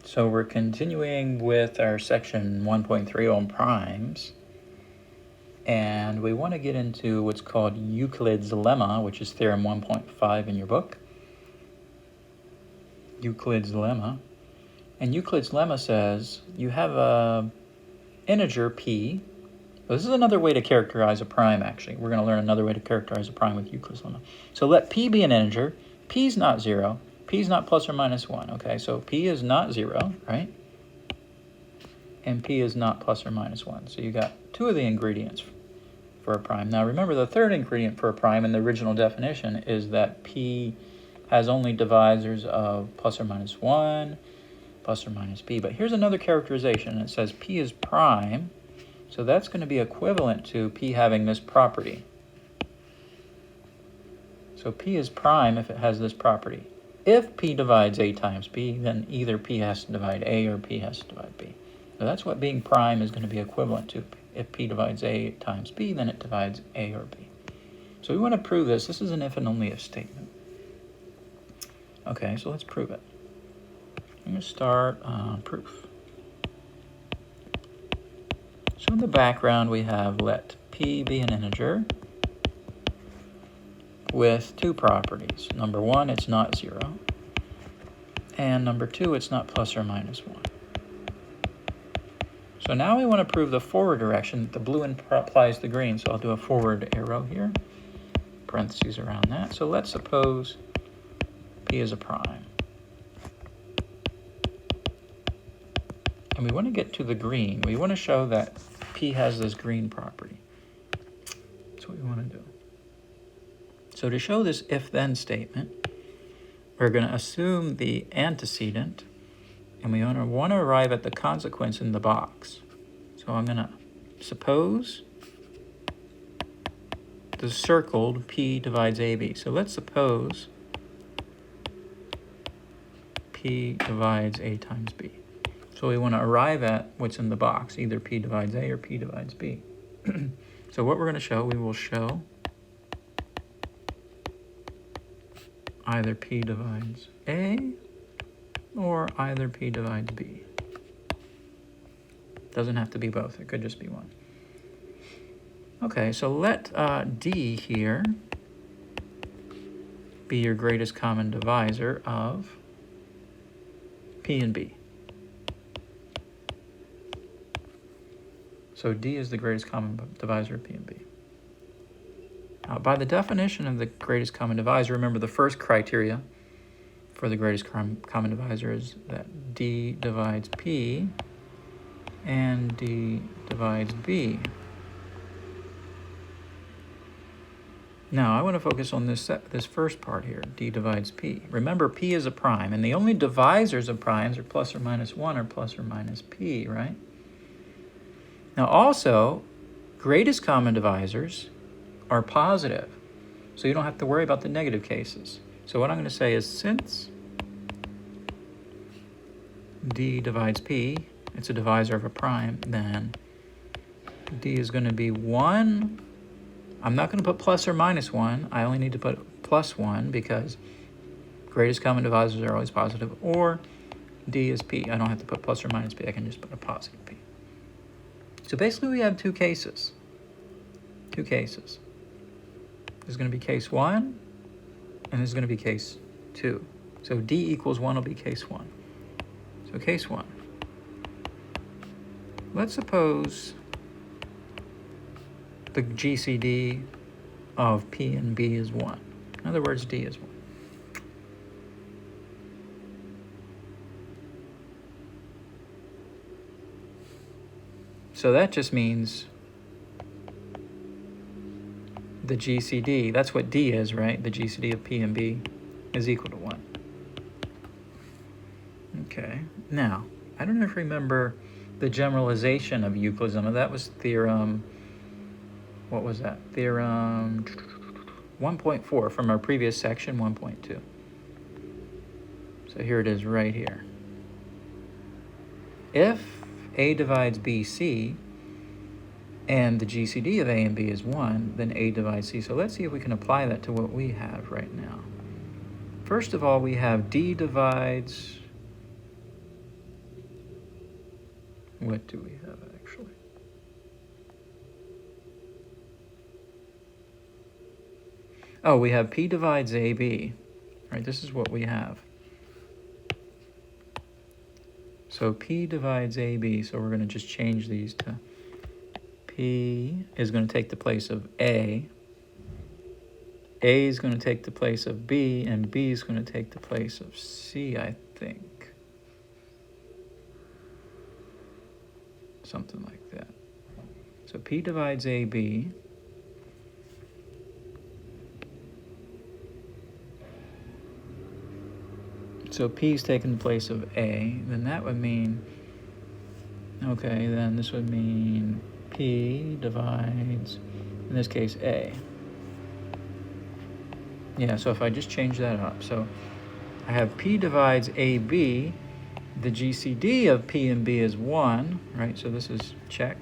So we're continuing with our section 1.3 on primes, and we want to get into what's called Euclids Dilemma, which is theorem 1.5 in your book. Euclids Dilemma. And Euclids Dilemma says you have a integer p. Well, this is another way to characterize a prime, actually. We're going to learn another way to characterize a prime with Euclid's Dilemma. So let p be an integer. P is not 0. P is not plus or minus 1. Okay, so p is not 0, right? And p is not plus or minus 1. So you got two of the ingredients for a prime. Now remember, the third ingredient for a prime in the original definition is that p has only divisors of plus or minus 1, plus or minus p. But here's another characterization. It says p is prime, so that's going to be equivalent to p having this property. So p is prime if it has this property. If p divides a times b, then either p has to divide a or p has to divide b. So that's what being prime is going to be equivalent to. If p divides a times b, then it divides a or b. So we want to prove this. This is an if and only if statement. Okay, so let's prove it. I'm going to start proof. So in the background we have let p be an integer with two properties. Number one, it's not 0. And number two, it's not plus or minus 1. So now we want to prove the forward direction. The blue implies the green, so I'll do a forward arrow here, parentheses around that. So let's suppose p is a prime. And we want to get to the green. We want to show that p has this green property. That's what we want to do. So to show this if-then statement, we're going to assume the antecedent, and we want to arrive at the consequence in the box. So I'm going to suppose the circled p divides ab. So let's suppose p divides a times b. So we want to arrive at what's in the box, either p divides a or p divides b. So what we're going to show, we will show either p divides a or either p divides b. Doesn't have to be both, it could just be one. Okay, so let d here be your greatest common divisor of p and b. So d is the greatest common divisor of p and b. Now, by the definition of the greatest common divisor, remember the first criteria for the greatest common divisor is that d divides p and d divides b. Now, I want to focus on this first part here, d divides p. Remember, p is a prime, and the only divisors of primes are plus or minus 1 or plus or minus p, right? Now also, greatest common divisors are positive, so you don't have to worry about the negative cases. So what I'm going to say is since d divides p, it's a divisor of a prime, then d is going to be 1. I'm not going to put plus or minus 1. I only need to put plus 1 because greatest common divisors are always positive, or d is p. I don't have to put plus or minus p. I can just put a positive p. So basically we have two cases. Two cases. There's going to be case 1, and there's going to be case 2. So d equals 1 will be case 1. So case 1. Let's suppose the GCD of p and b is 1. In other words, d is 1. So that just means the GCD, that's what d is, right? The GCD of p and b is equal to 1. Okay, now, I don't know if you remember the generalization of Euclid's Dilemma. That was theorem, what was that? Theorem 1.4 from our previous section, 1.2. So here it is right here. If a divides bc, and the GCD of a and b is 1, then a divides c. So let's see if we can apply that to what we have right now. First of all, we have d divides What do we have actually? Oh, we have P divides AB. Right, this is what we have. So P divides AB, so we're going to just change these to P is going to take the place of A is going to take the place of B, and B is going to take the place of C, I think. Something like that. So P divides AB. So P is taking the place of A, then that would mean, okay, then this would mean P divides, in this case, A. Yeah, so if I just change that up, so I have P divides AB, the GCD of P and B is 1, right? So this is check,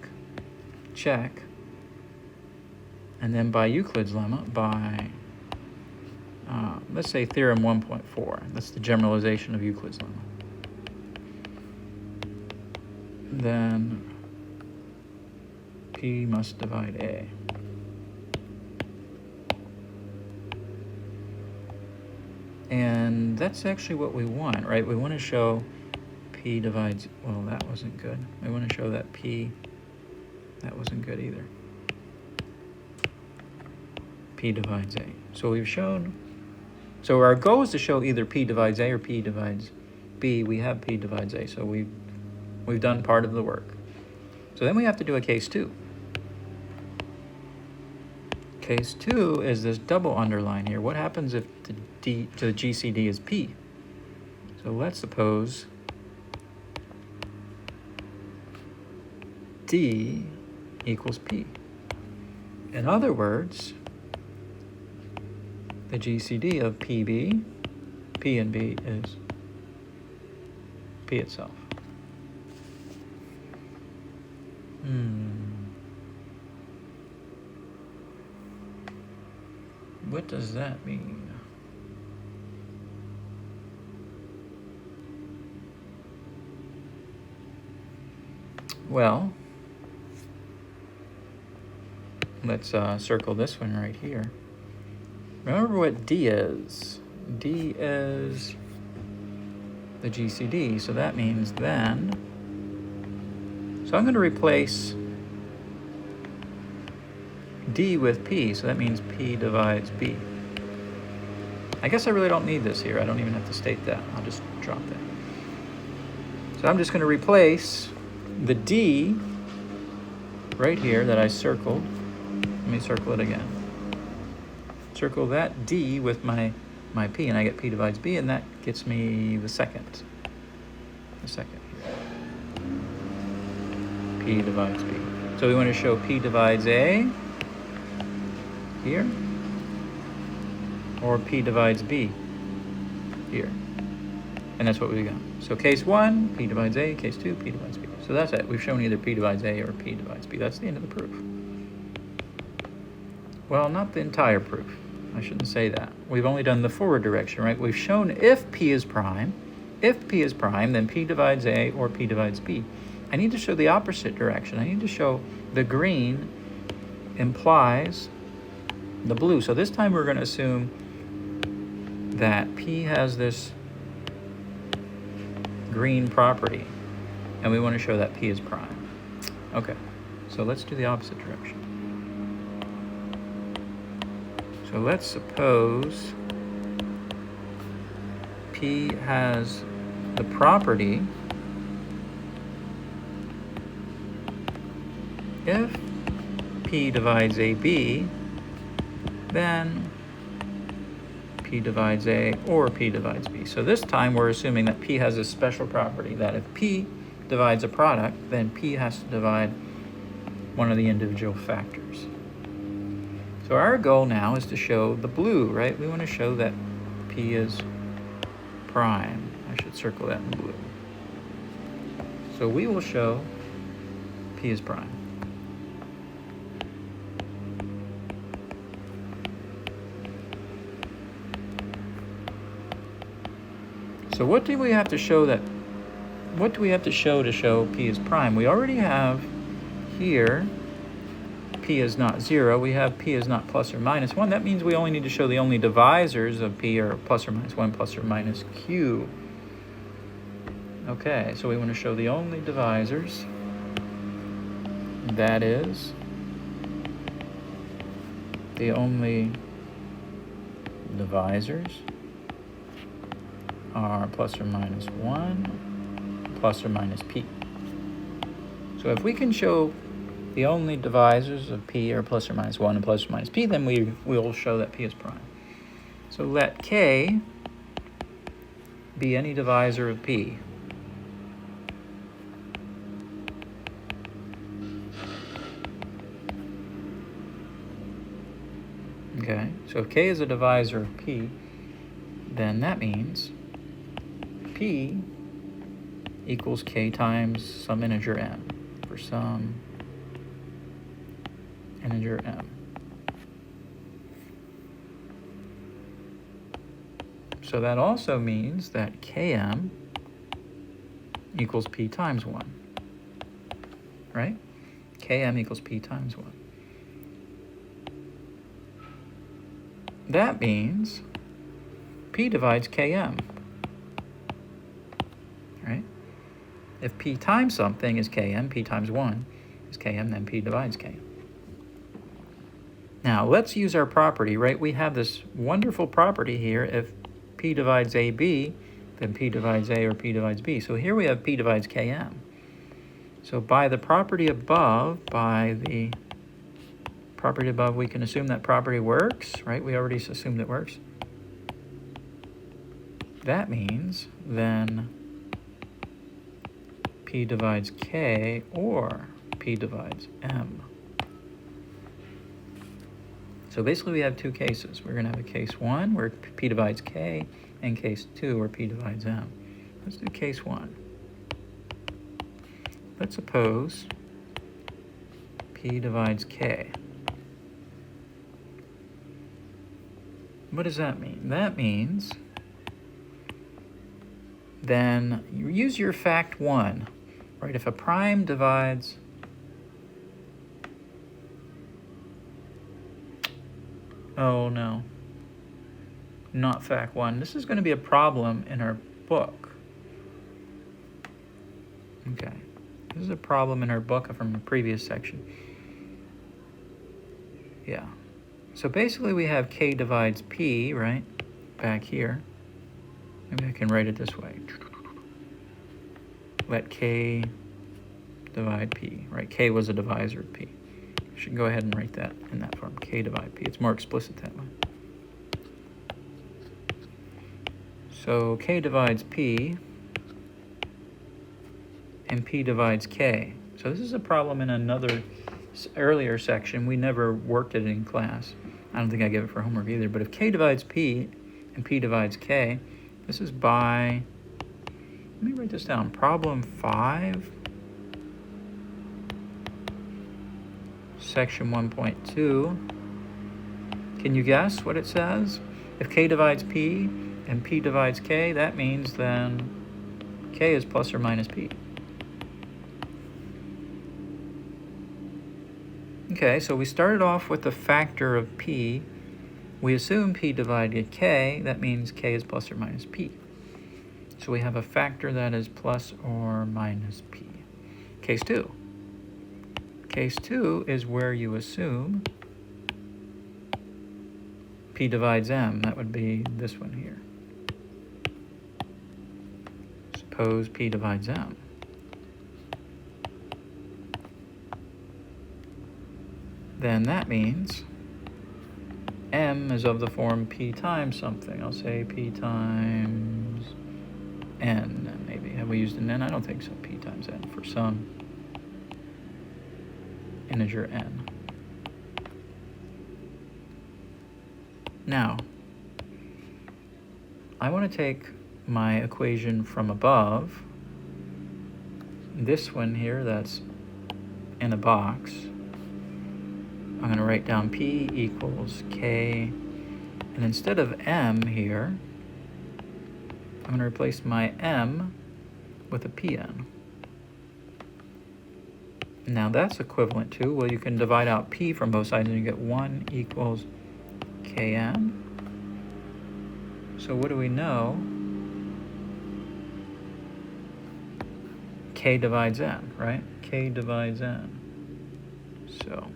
check. And then by Euclid's lemma, by, let's say theorem 1.4. That's the generalization of Euclid's lemma. Then P must divide A. And that's actually what we want, right? We want to show P divides, well, that wasn't good. We want to show that P, that wasn't good either. P divides A. So we've shown, so our goal is to show either P divides A or P divides B. We have P divides A, so we've done part of the work. So then we have to do a case 2. Case 2 is this double underline here. What happens if the GCD is P? So let's suppose D equals P. In other words, the GCD of PB, P and B is P itself. What does that mean? Well, let's circle this one right here. Remember what D is. D is the GCD, so that means then, so I'm going to replace D with P, so that means P divides B. I guess I really don't need this here. I don't even have to state that. I'll just drop that. So I'm just going to replace the D right here that I circled. Let me circle it again. Circle that D with my P, and I get P divides B, and that gets me the second. The second here. P divides B. So we want to show P divides A here, or P divides B here. And that's what we got. So case 1, P divides A. Case 2, P divides B. So that's it. We've shown either P divides A or P divides B. That's the end of the proof. Well, not the entire proof. I shouldn't say that. We've only done the forward direction, right? We've shown if P is prime, then P divides A or P divides B. I need to show the opposite direction. I need to show the green implies the blue. So this time we're going to assume that P has this green property, and we want to show that P is prime. Okay, so let's do the opposite direction. So let's suppose P has the property if P divides AB, then P divides A or P divides B. So this time we're assuming that P has a special property, that if P divides a product, then P has to divide one of the individual factors. So our goal now is to show the blue, right? We want to show that P is prime. I should circle that in blue. So we will show P is prime. So what do we have to show that what do we have to show p is prime? We already have here p is not 0. We have p is not plus or minus 1. That means we only need to show the only divisors of p are plus or minus 1, plus or minus q. Okay, so we want to show the only divisors. That is, the only divisors are plus or minus 1, plus or minus p. So if we can show the only divisors of p are plus or minus 1 and plus or minus p, then we'll show that p is prime. So let k be any divisor of p. Okay, so if k is a divisor of p, then that means p equals k times some integer m, for some integer m. So that also means that km equals p times 1, right? Km equals p times 1. That means p divides km, right? If p times something is km, p times 1 is km, then p divides km. Now, let's use our property, right? We have this wonderful property here. If p divides ab, then p divides a or p divides b. So here we have p divides km. So by the property above, we can assume that property works, right? We already assumed it works. That means then p divides k or p divides m. So basically we have two cases. We're going to have a case 1 where p divides k and case 2 where p divides m. Let's do case 1. Let's suppose p divides k. What does that mean? That means then you use your fact 1, right? If a prime divides oh no, not fact 1. This is going to be a problem in our book. Okay, this is a problem in our book from the previous section. Yeah, so basically we have k divides p, right, back here. Maybe I can write it this way. Let k divide p, right? K was a divisor of p. I should go ahead and write that in that form, k divide p. It's more explicit that way. So k divides p, and p divides k. So this is a problem in another earlier section. We never worked it in class. I don't think I gave it for homework either. But if k divides p and p divides k, this is by, let me write this down, problem 5, section 1.2. Can you guess what it says? If k divides p and p divides k, that means then k is plus or minus p. Okay, so we started off with the factor of p. We assume p divided k. That means k is plus or minus p. So we have a factor that is plus or minus p. Case 2. Case 2 is where you assume p divides m. That would be this one here. Suppose p divides m. Then that means m is of the form p times something. I'll say p times n, maybe. Have we used an n? I don't think so. P times n for some integer n. Now, I want to take my equation from above, this one here that's in a box. I'm going to write down p equals k, and instead of m here, I'm going to replace my m with a Pn. Now that's equivalent to, well, you can divide out P from both sides and you get 1 equals Kn. So what do we know? K divides N, right? K divides N. So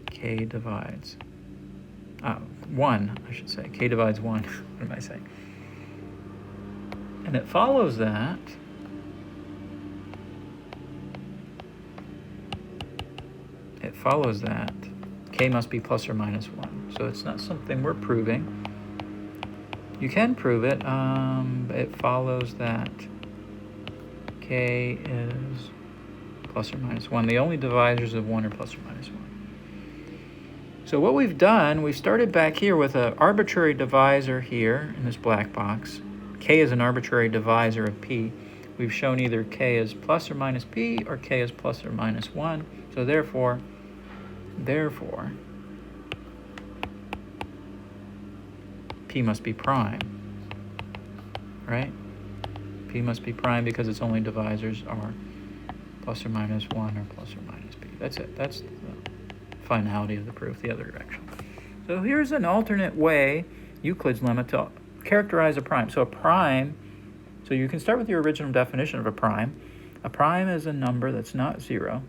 K divides 1, I should say. K divides 1. What am I saying? And it follows that K must be plus or minus 1. So it's not something we're proving. You can prove it. It follows that K is plus or minus 1. The only divisors of 1 are plus or minus 1. So what we've done, we started back here with an arbitrary divisor here in this black box. K is an arbitrary divisor of P. We've shown either K is plus or minus P or K is plus or minus 1. So therefore, P must be prime, right? P must be prime because its only divisors are plus or minus 1 or plus or minus P. That's it. That's the finality of the proof, the other direction. So here's an alternate way, Euclid's lemma, to characterize a prime. So a prime, so you can start with your original definition of a prime. A prime is a number that's not 0.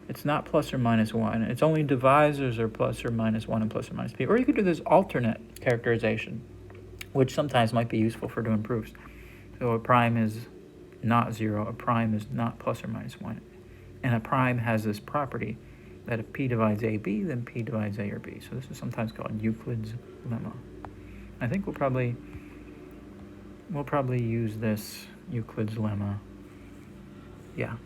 It's not plus or minus 1. Its only divisors are plus or minus 1 and plus or minus P. Or you could do this alternate characterization, which sometimes might be useful for doing proofs. So a prime is not 0. A prime is not plus or minus 1. And a prime has this property that if P divides AB, then P divides A or B. So this is sometimes called Euclid's lemma. I think we'll probably use this Euclid's lemma. Yeah.